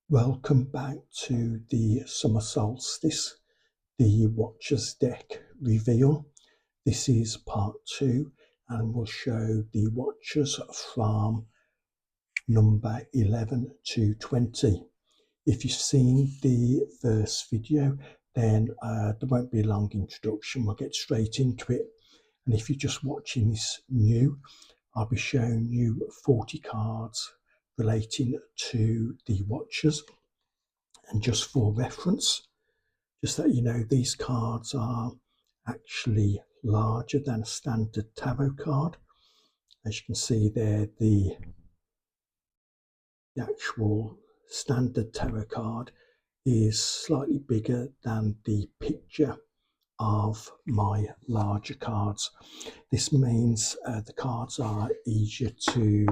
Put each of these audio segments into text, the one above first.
Welcome back to the summer solstice, the Watcher's deck reveal. This is part 2 and will show the Watchers from number 11 to 20. If you've seen the first video, then there won't be a long introduction. We'll get straight into it. And if you're just watching this new, I'll be showing you 40 cards relating to the Watchers. And just for reference, just that you know, these cards are actually larger than a standard tarot card. As you can see there, the actual standard tarot card is slightly bigger than the picture of my larger cards. This means the cards are easier to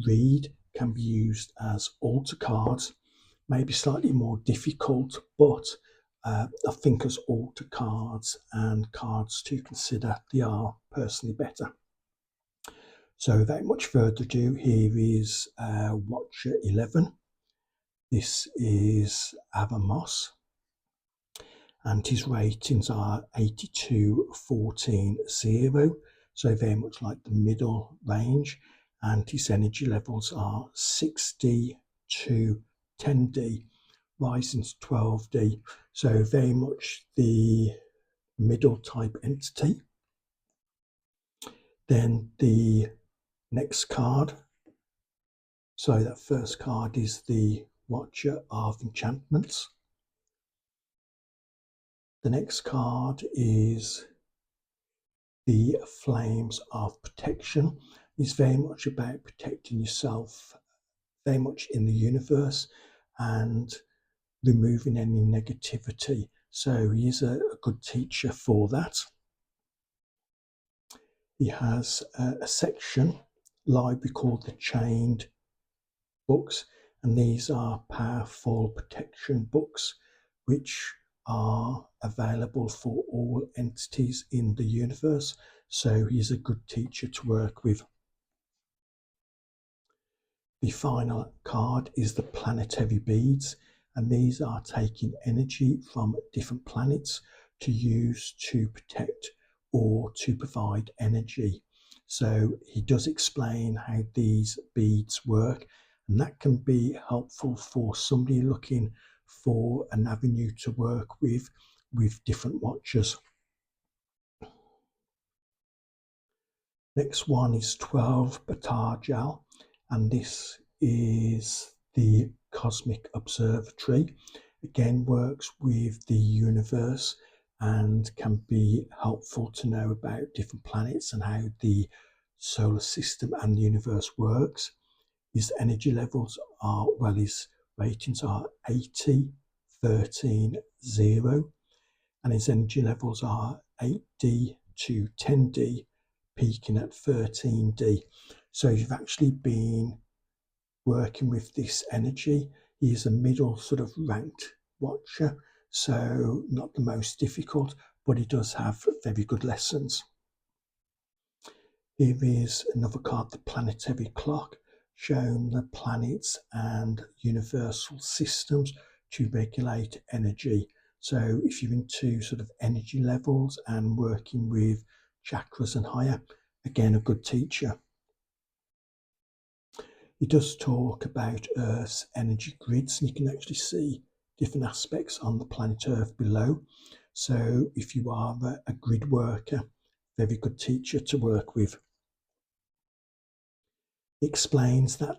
read, can be used as altar cards, maybe slightly more difficult, but I think as altar cards and cards to consider, they are personally better. So without much further ado, here is Watcher 11. This is Avamos, and his ratings are 82, 14, 0, so very much like the middle range, and his energy levels are 6D to 10D, rising to 12D, so very much the middle type entity. Then the next card, so that first card is the Watcher of Enchantments. The next card is the Flames of Protection. It's very much about protecting yourself, very much in the universe, and removing any negativity. So he is a good teacher for that. He has a section library called the Chained Books, and these are powerful protection books which are available for all entities in the universe, so he's a good teacher to work with. The final card is the planetary beads, and these are taking energy from different planets to use to protect or to provide energy. So he does explain how these beads work, and that can be helpful for somebody looking for an avenue to work with different watchers. Next one is 12 Batarjal, and this is the Cosmic Observatory. Again, works with the universe and can be helpful to know about different planets and how the solar system and the universe works. His energy levels are, well, his ratings are 80, 13, 0, and his energy levels are 8D to 10D, peaking at 13D. So you've actually been working with this energy. He's a middle sort of ranked watcher, so not the most difficult, but he does have very good lessons. Here is another card, the Planetary Clock, showing the planets and universal systems to regulate energy. So if you're into sort of energy levels and working with chakras and higher, again, a good teacher. He does talk about Earth's energy grids, and you can actually see different aspects on the planet Earth below. So if you are a grid worker, very good teacher to work with. He explains that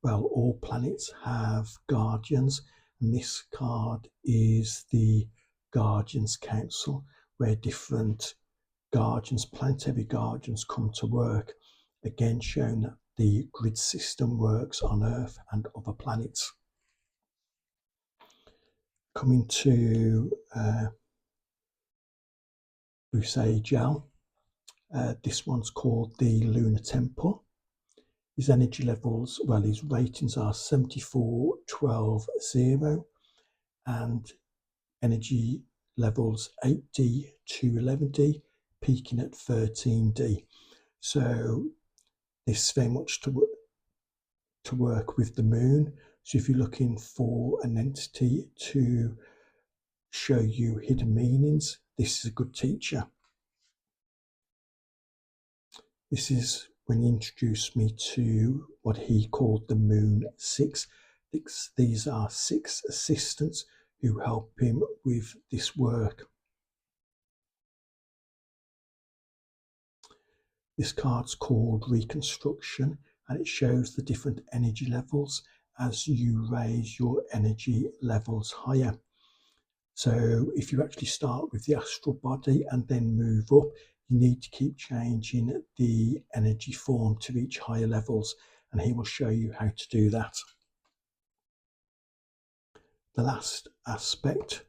all planets have guardians, and this card is the Guardians Council, where different guardians, planetary guardians, come to work, again showing that the grid system works on Earth and other planets. Coming to Busejal, this one's called the Lunar Temple. His energy levels, well, his ratings are 74, 12, 0, and energy levels 8D to 11D, peaking at 13D. So this is very much to work with the moon. So if you're looking for an entity to show you hidden meanings, this is a good teacher. This is when he introduced me to what he called the Moon Six. These are 6 assistants who help him with this work. This card's called Reconstruction, and it shows the different energy levels as you raise your energy levels higher. So if you actually start with the astral body and then move up, you need to keep changing the energy form to reach higher levels, and he will show you how to do that. The last aspect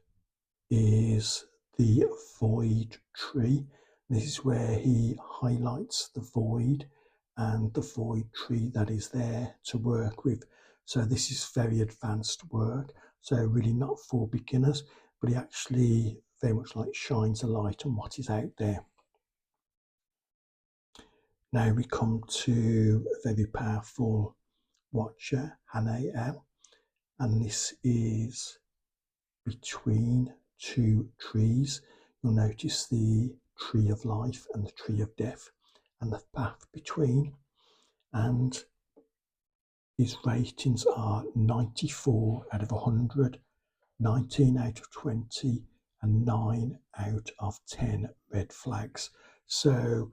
is the void tree. This is where he highlights the void and the void tree that is there to work with. So this is very advanced work, so really not for beginners, but he actually very much like shines a light on what is out there. Now we come to a very powerful watcher, Hanael, and this is between 2 trees. You'll notice the tree of life and the tree of death and the path between, and his ratings are 94 out of 100, 19 out of 20, and 9 out of 10 red flags. So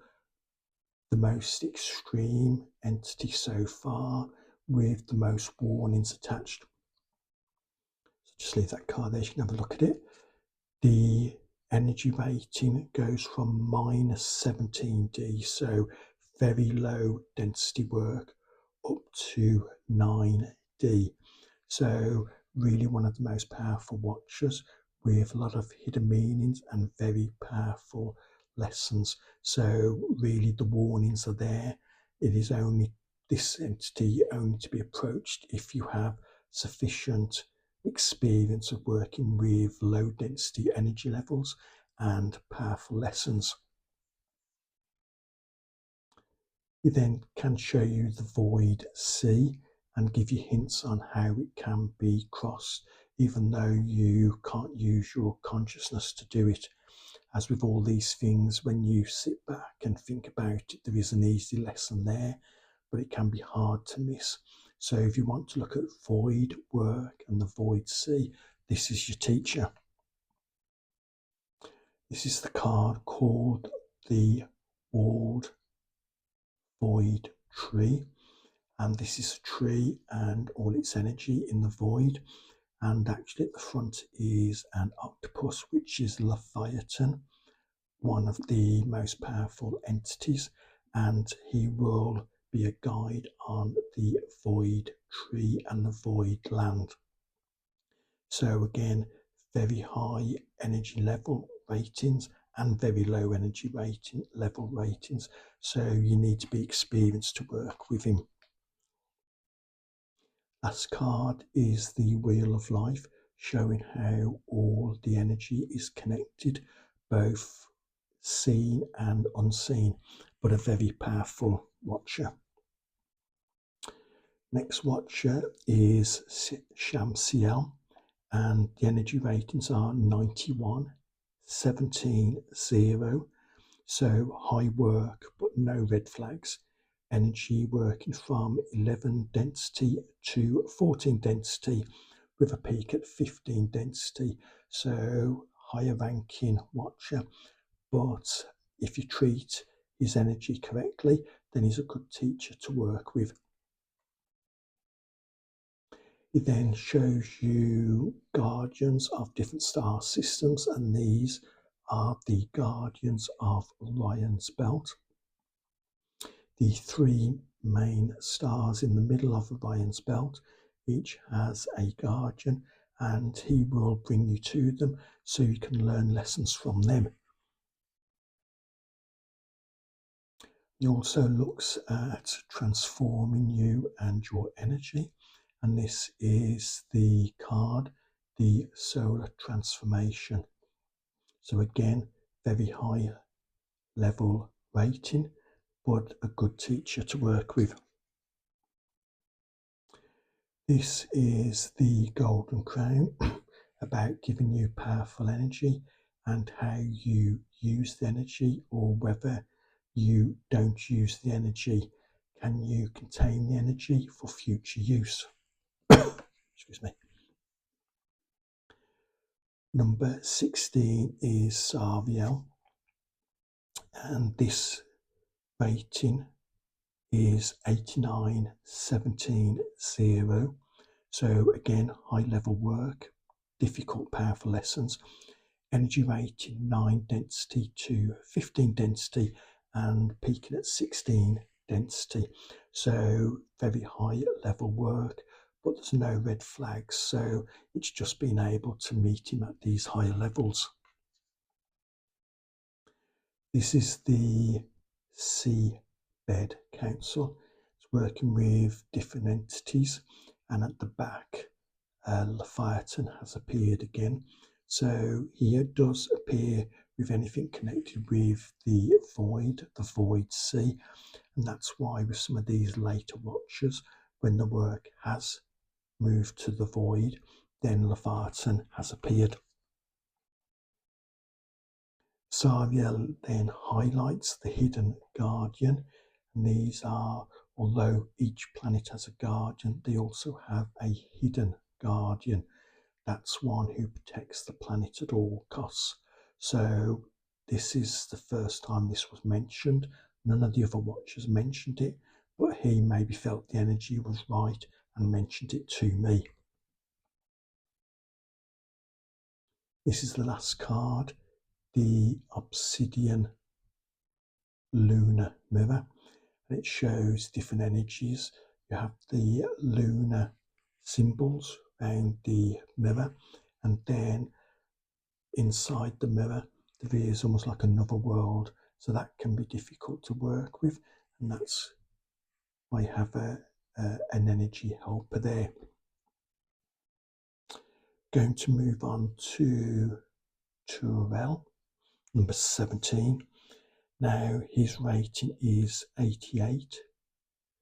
the most extreme entity so far with the most warnings attached. So just leave that card there, you can have a look at it. The energy rating goes from -17D, so very low density work, up to 9D. So really one of the most powerful watchers with a lot of hidden meanings and very powerful lessons. So really the warnings are there. It is only this entity only to be approached if you have sufficient experience of working with low density energy levels and powerful lessons. It then can show you the void sea and give you hints on how it can be crossed, even though you can't use your consciousness to do it. As with all these things, when you sit back and think about it, there is an easy lesson there, but it can be hard to miss. So if you want to look at void work and the void sea, this is your teacher. This is the card called the Walled Void Tree, and this is a tree and all its energy in the void. And actually at the front is an octopus, which is Leviathan, one of the most powerful entities, and he will be a guide on the void tree and the void land. So again, very high energy level ratings and very low energy level ratings. So you need to be experienced to work with him. Last card is the Wheel of Life, showing how all the energy is connected, both seen and unseen, but a very powerful watcher. Next watcher is Shamsiel, and the energy ratings are 91, 17, 0. So high work, but no red flags. Energy working from 11 density to 14 density with a peak at 15 density. So higher ranking watcher, but if you treat his energy correctly, then he's a good teacher to work with. It then shows you guardians of different star systems, and these are the guardians of Orion's belt. The 3 main stars in the middle of Orion's belt each has a guardian, and he will bring you to them so you can learn lessons from them. He also looks at transforming you and your energy, and this is the card, the Solar Transformation. So again, very high level rating, but a good teacher to work with. This is the Golden Crown, about giving you powerful energy and how you use the energy, or whether you don't use the energy. Can you contain the energy for future use? Excuse me. Number 16 is Saviel, and this rating is 89,17,0. So again, high level work, difficult, powerful lessons. Energy rating 9 density to 15 density, and peaking at 16 density. So very high level work, but there's no red flags. So it's just being able to meet him at these higher levels. This is the Seabed Council. It's working with different entities, and at the back, Leviathan has appeared again. So he does appear with anything connected with the void sea, and that's why with some of these later watchers, when the work has moved to the void, then Leviathan has appeared. Sariel then highlights the hidden guardian, and these are, although each planet has a guardian, they also have a hidden guardian. That's one who protects the planet at all costs. So this is the first time this was mentioned. None of the other watchers mentioned it, but he maybe felt the energy was right and mentioned it to me. This is the last card, the Obsidian Lunar Mirror, and it shows different energies. You have the lunar symbols around the mirror, and then inside the mirror there is almost like another world, so that can be difficult to work with, and that's why you have an energy helper there. Going to move on to Turel, number 17. Now his rating is 88,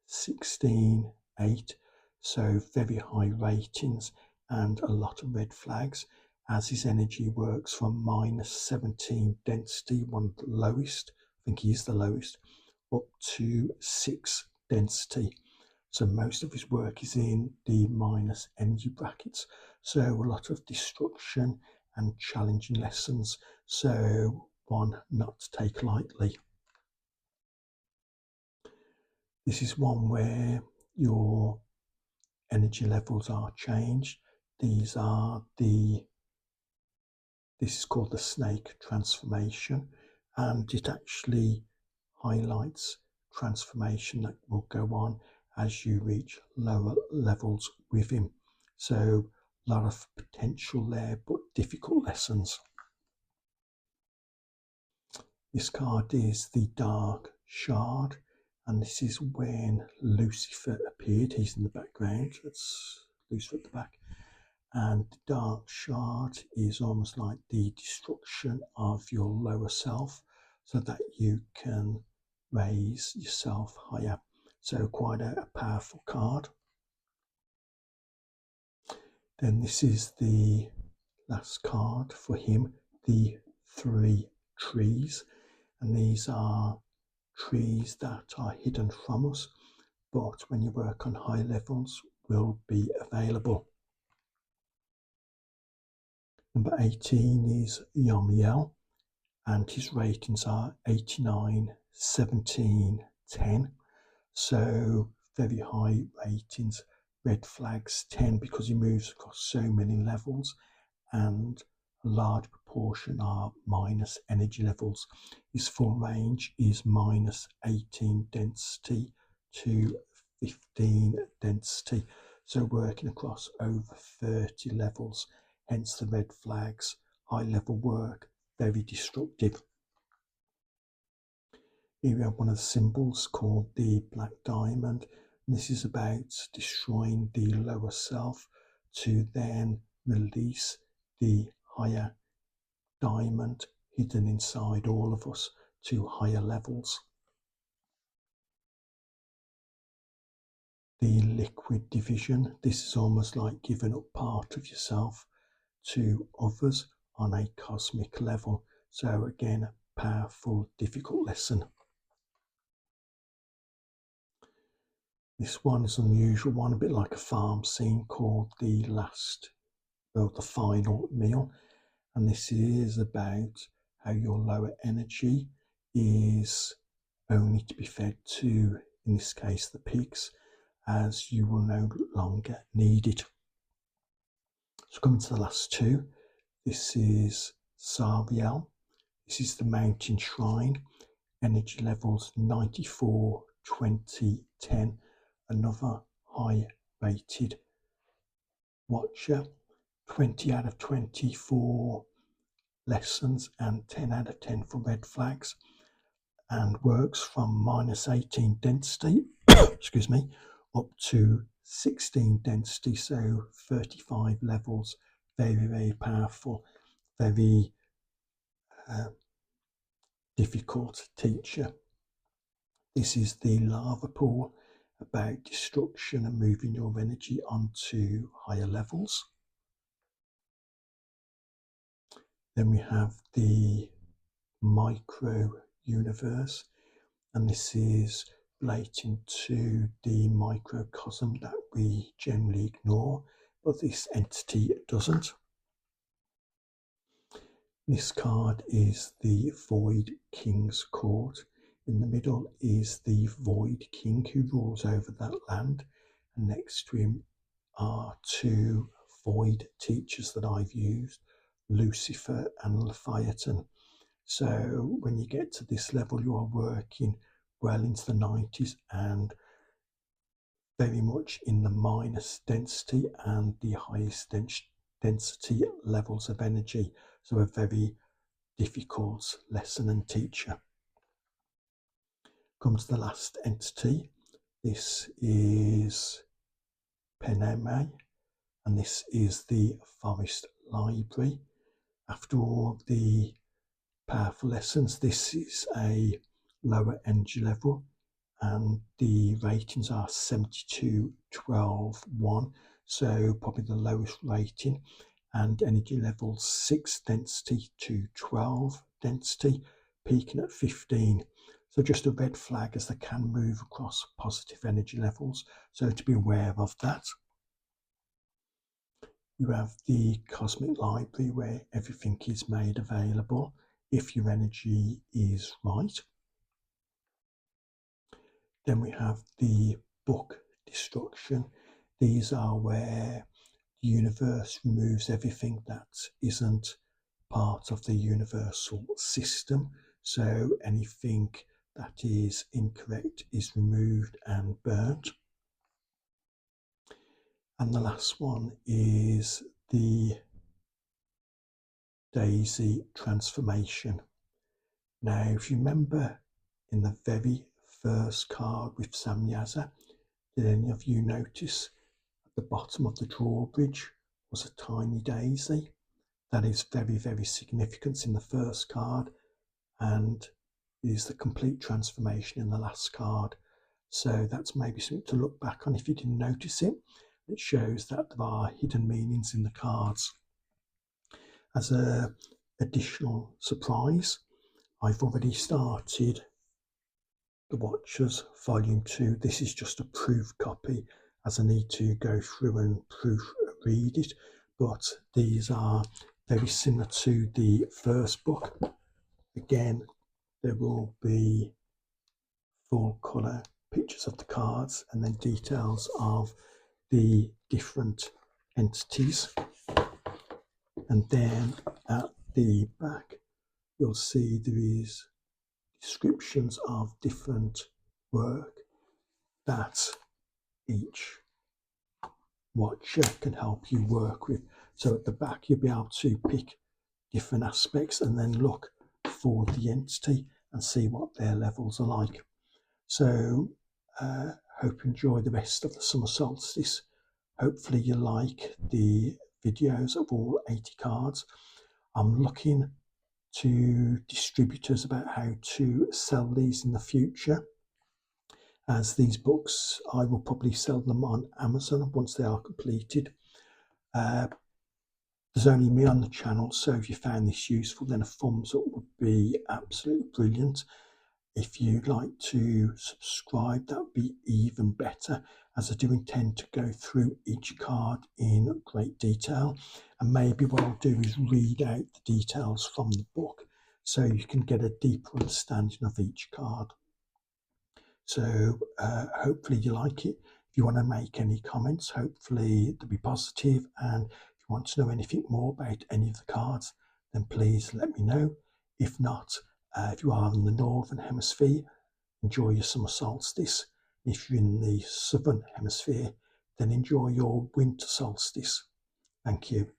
16, 8, so very high ratings and a lot of red flags, as his energy works from minus 17 density, one of the lowest, I think he is the lowest, up to 6 density. So most of his work is in the minus energy brackets, so a lot of destruction and challenging lessons, so one not to take lightly. This is one where your energy levels are changed. This is called the snake transformation, and it actually highlights transformation that will go on as you reach lower levels with him. So a lot of potential there, but difficult lessons. This card is the Dark Shard, and this is when Lucifer appeared. He's in the background. That's Lucifer at the back. And the Dark Shard is almost like the destruction of your lower self, so that you can raise yourself higher. So quite a powerful card. Then this is the last card for him, the 3 trees. And these are trees that are hidden from us, but when you work on high levels will be available. Number 18 is Yomiel, and his ratings are 89, 17, 10. So very high ratings. Red flags 10 because he moves across so many levels, and a large proportion are minus energy levels. His full range is minus 18 density to 15 density, so working across over 30 levels, hence the red flags. High level work, very destructive. Here we have one of the symbols called the Black Diamond. And this is about destroying the lower self to then release the higher diamond hidden inside all of us to higher levels. the liquid division. This is almost like giving up part of yourself to others on a cosmic level. So again, a powerful, difficult lesson. This one is an unusual one, a bit like a farm scene, called the final meal. And this is about how your lower energy is only to be fed to, in this case, the pigs, as you will no longer need it. So coming to the last two, this is Sarviel. This is the mountain shrine. Energy levels 94, 20, 10. Another high rated watcher. 20 out of 20 for lessons and 10 out of 10 for red flags, and works from minus 18 density excuse me, up to 16 density, so 35 levels. Very, very powerful, very difficult teacher. This is the lava pool, about destruction and moving your energy onto higher levels. Then we have the micro universe, and this is relating to the microcosm that we generally ignore, but this entity doesn't. This card is the Void King's Court. In the middle is the Void King, who rules over that land, and next to him are two Void teachers that I've used, Lucifer and Leviathan. So when you get to this level, you are working well into the 90s and very much in the minus density and the highest density levels of energy. So a very difficult lesson and teacher. Comes the last entity. This is Peneme, and this is the Forest Library. After all the powerful lessons, this is a lower energy level, and the ratings are 72, 12, 1, so probably the lowest rating, and energy level 6 density to 12 density, peaking at 15. So just a red flag, as they can move across positive energy levels, so to be aware of that. You have the Cosmic Library, where everything is made available if your energy is right. Then we have the Book Destruction. These are where the universe removes everything that isn't part of the universal system. So anything that is incorrect is removed and burnt. And the last one is the Daisy Transformation. Now, if you remember in the very first card with Samyaza, did any of you notice at the bottom of the drawbridge was a tiny daisy? That is very, very significant in the first card, and is the complete transformation in the last card. So that's maybe something to look back on if you didn't notice it. It shows that there are hidden meanings in the cards. As an additional surprise, I've already started the Watchers Volume 2. This is just a proof copy, as I need to go through and proofread it, but these are very similar to the first book. Again, there will be full colour pictures of the cards and then details of the different entities. And then at the back, you'll see there is descriptions of different work that each watcher can help you work with. So at the back, you'll be able to pick different aspects and then look for the entity and see what their levels are like. So hope you enjoy the rest of the summer solstice. Hopefully you like the videos of all 80 cards. I'm looking to distributors about how to sell these in the future, as these books, I will probably sell them on Amazon once they are completed. There's only me on the channel, so if you found this useful, then a thumbs up would be absolutely brilliant. If you'd like to subscribe, that would be even better, as I do intend to go through each card in great detail. And maybe what I'll do is read out the details from the book so you can get a deeper understanding of each card. So hopefully you like it. If you want to make any comments, hopefully they'll be positive. And if you want to know anything more about any of the cards, then please let me know. If not, if you are in the Northern Hemisphere, enjoy your summer solstice. If you're in the Southern Hemisphere, then enjoy your winter solstice. Thank you.